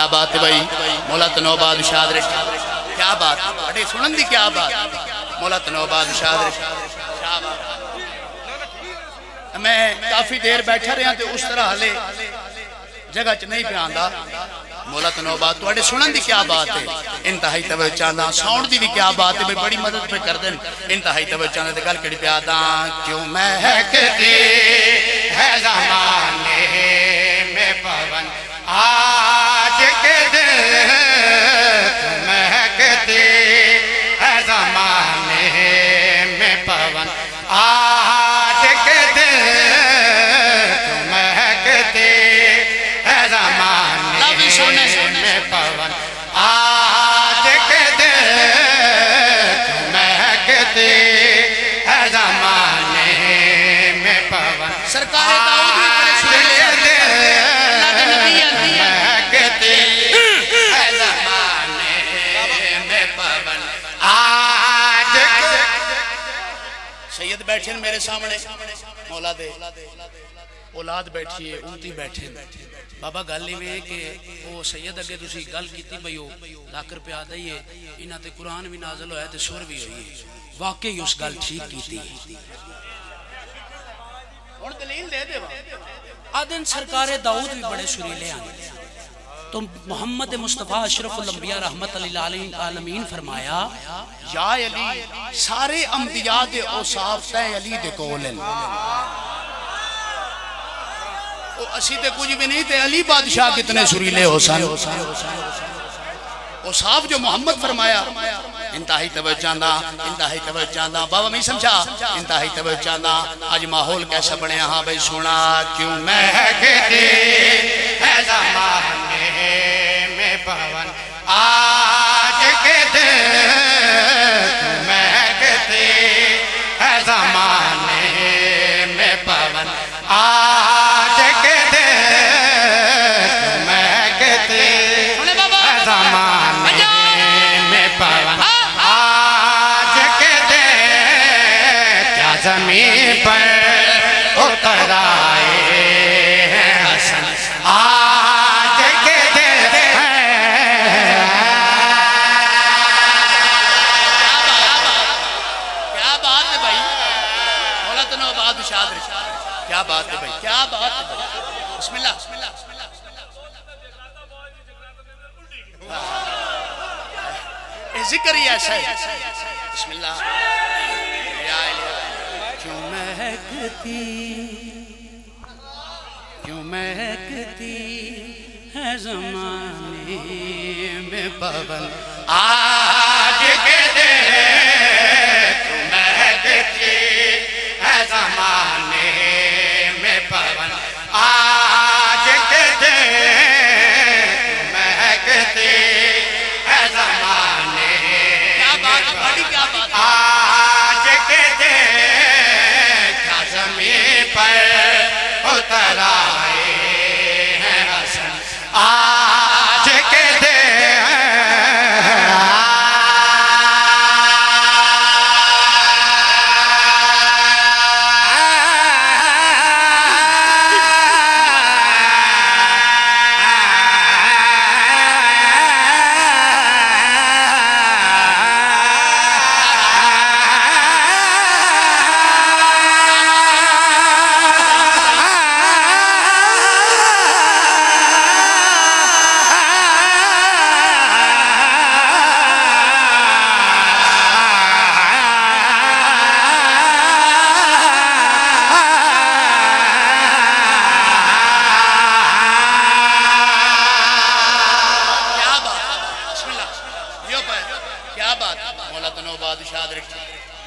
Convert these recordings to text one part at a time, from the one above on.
क्या बात है भाई मौला तनौ बादशाह दे क्या बात बड़े सुनन दी क्या बात मौला तनौ बादशाह दे क्या बात। मैं काफी देर बैठा रहा तो उस तरह हाले जगह च नहीं पे आंदा मौला तनौ बात तुहाडे सुनन दी क्या बात है इंतहाई तवज्जो चाहदा साउंड दी भी क्या बात है भाई बड़ी मदद पे कर देन इंतहाई तवज्जो चाहदा ते गल केड़ी पे आदा क्यों महकती है ज़माने में पवन आज के दिन महकती है ज़माने में पवन आज के दिन महकती है ज़माने में पवन आज के दिन महकती है ज़माने में पवन सरकार सैयद बैठे मेरे सामने मौला दे औलाद बैठी है उमती बैठे बाबा गल इवें कि वो सैयद अगे तुसी गल कीती बई ओ लाख रुपया दईए इन्हां ते कुरान भी नाज़िल होया ते सुर भी होई वाकई उस गल ठीक कीती हुण दलील दे देवा आदन सरकार दाऊद भी बड़े सुरीले आने तो मोहम्मद मुस्तफ़ा अशरफुल अंबिया रहमत लिल आलमीन फरमाया या अली सारे अंबिया दे औसाफ तै अली दे कोल हैं ओ असी ते कुछ भी नहीं ते अली बादशाह कितने सुरीले हो सन औसाफ जो मोहम्मद फरमाया इंतहाई तवज्जो चाहदा बाबा मैं समझा इंतहाई तवज्जो चाहदा आज माहौल कैसा बने हाँ भाई सुना क्यों महकती है ज़माने में पवन आज के दिन महकती है ज़माने में पवन आज के दिन महकती है ज़माने में पवन आज के दिन क्या ज़मीन पर उतर आए हैं हसन आज के दिन क्या बात है भाई मौला तनौ बादशाह क्या बात है भाई क्या बात है बिस्मिल्लाह जिक्र ही ऐसा है बिस्मिल्लाह क्यों महकती है ज़माने में पवन आज के दिन क्यों महकती है ज़माने में पवन आज के दिन महकती है ज़माने आज के दिन क्या ज़मीन पर उतर आए हैं हसन आज के दिन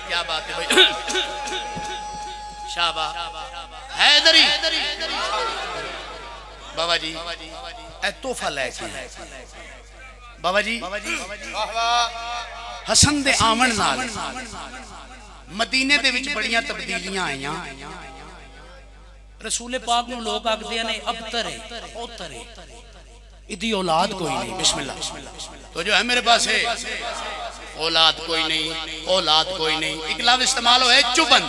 क्या बात है भाई शाबा हैदरी बाबा जी ए तोहफा लेके बाबा जी हसन दे आमन नाल मदीने दे विच बड़ियां तब्दीलियां आईयां रसूल पाक नूं लोग आखदे ने अबतर है ओतर है इदी औलाद कोई नहीं बिस्मिल्लाह तो जो है मेरे पास है औलाद कोई नहीं औलाद कोई नहीं एक लफ्ज इस्तेमाल हो है चुबन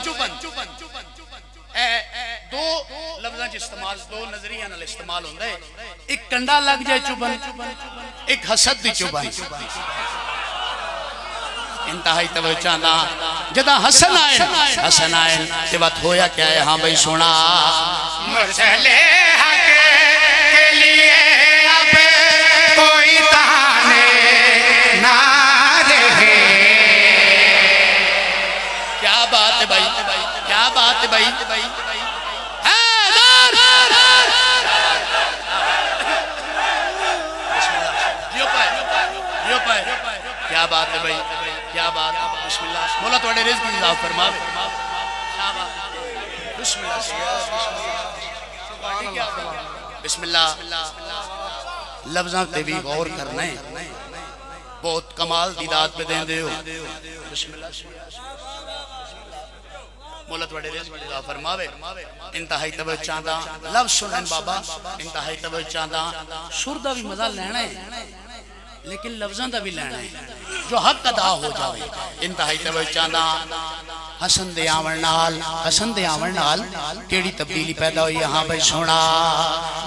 दो लफ्जां च इस्तेमाल दो नजरिया नाल इस्तेमाल होंदा है एक कंडा लग जाए चुभन, एक हसद दी चुभन। इंतहाई तवज्जो चाहना जदा हसन आए ते बात होया क्या है? हाँ भाई सुना। मुरसले हक के लिए अब कोई ताने ना रहे। क्या बात है भाई, क्या बात है भाई। क्या बात है भाई, क्या बात है। बिस्मिल्लाह बोला थोड़े रिज़्क़ की इज़ाफ़ा फरमावे। बिस्मिल्लाह बिस्मिल्लाह। लफ्ज़ां ते भी गौर करना है, बहुत कमाल दी दात पे देंदे हो। बिस्मिल्लाह मौला थोड़े रिज़्क़ की इज़ाफ़ा फरमावे। इंतहाई तवज्जो चाहदा लफ्ज़ सुनन बाबा, इंतहाई तवज्जो चाहदा। सुर दा भी मज़ा लेना है लेकिन लफ्ज़ां दा भी लेना है जो हक अदा हो जाए। इंतहाई तवज्जो चाहदा। हसन दे आवण नाल केड़ी तब्दीली पैदा हुई? हाँ भाई सुना।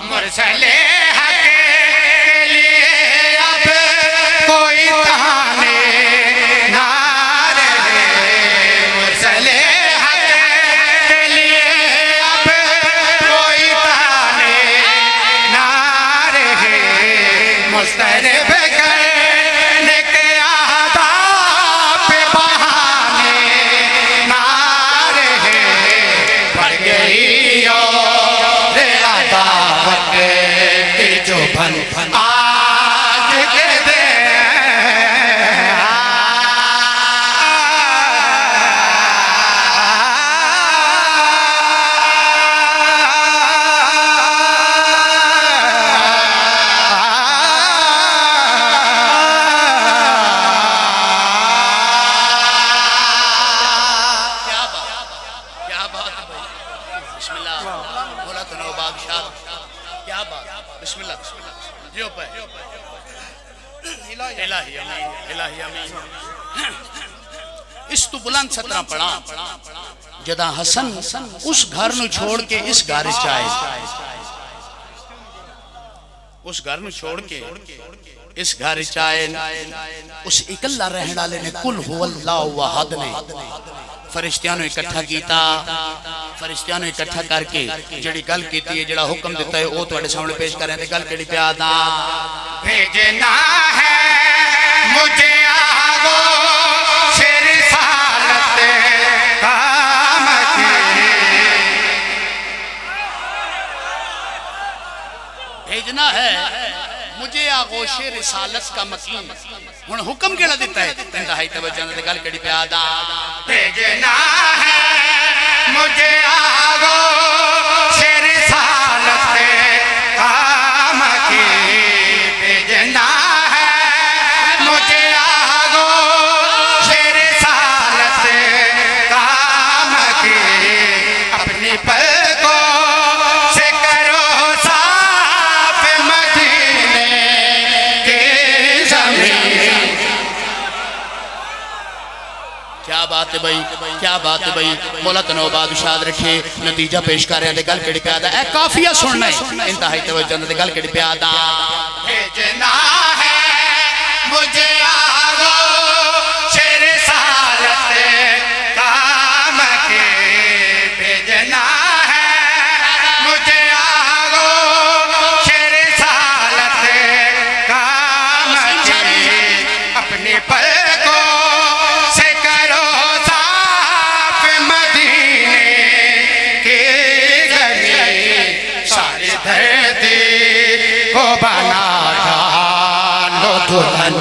मुरसले हक के लिए अब कोई ताने ना रहे। मुरसले हक के लिए अब कोई ताने ना रहे। मुस्तरब करने के आदाब पे बहाने ना रहे। बढ़ गई और अदावत की जो बन आज के दे। क्या बात है भाई। बिस्मिल्लाह बोला तो नो बादशाह। क्या बात। बिस्मिल्लाह जो पे इलाही अमीन, इलाही अमीन। इस तो बुलंद सतरा पढ़ा जदा हसन उस घर नु छोड़ के इस घर च आए। उस घर नु छोड़ के इस घर च आए। उस इकल्ला रहने वाले ने कुल हुवल्लाहु अहद ने फरिश्तियां नु इकट्ठा कीता। फरिश्तियां नु इकट्ठा करके जड़ी गल कीती है, जड़ा हुक्म दिता है, वो तुहाडे सामने पेश कर रहे हैं। गल केड़ी प्या दा भेजना है मुझे आगो शेर सालत काम की। भेजना है मुझे आगोशे रिसालत का मकीन। हुण हुक्म केड़ा दिता है? इंतहाई तवज्जो नाल गल केड़ी प्या दा। भेजना है मुझे आगो शेर सालत काम की। भेजना है मुझे आगो शेर सालत काम की। अपनी पलकों से करो साफ मदीने के ज़मीन। क्या बात है भाई, क्या बात है भाई। मौला तनो बादशाह रखे नतीजा पेश कर रहे हैं। गल केड़ी प्या दा ए काफिया सुनना है। इंतहाई तवज्जो नाल गल केड़ी प्या दा। भेजना है मुझे आगो शेर सालत काम के। भेजना है मुझे आगो शेर सालत काम के। अपने पलकों से करो साफ मदीने के गली। सारी धरती को बना डालो दुल्हन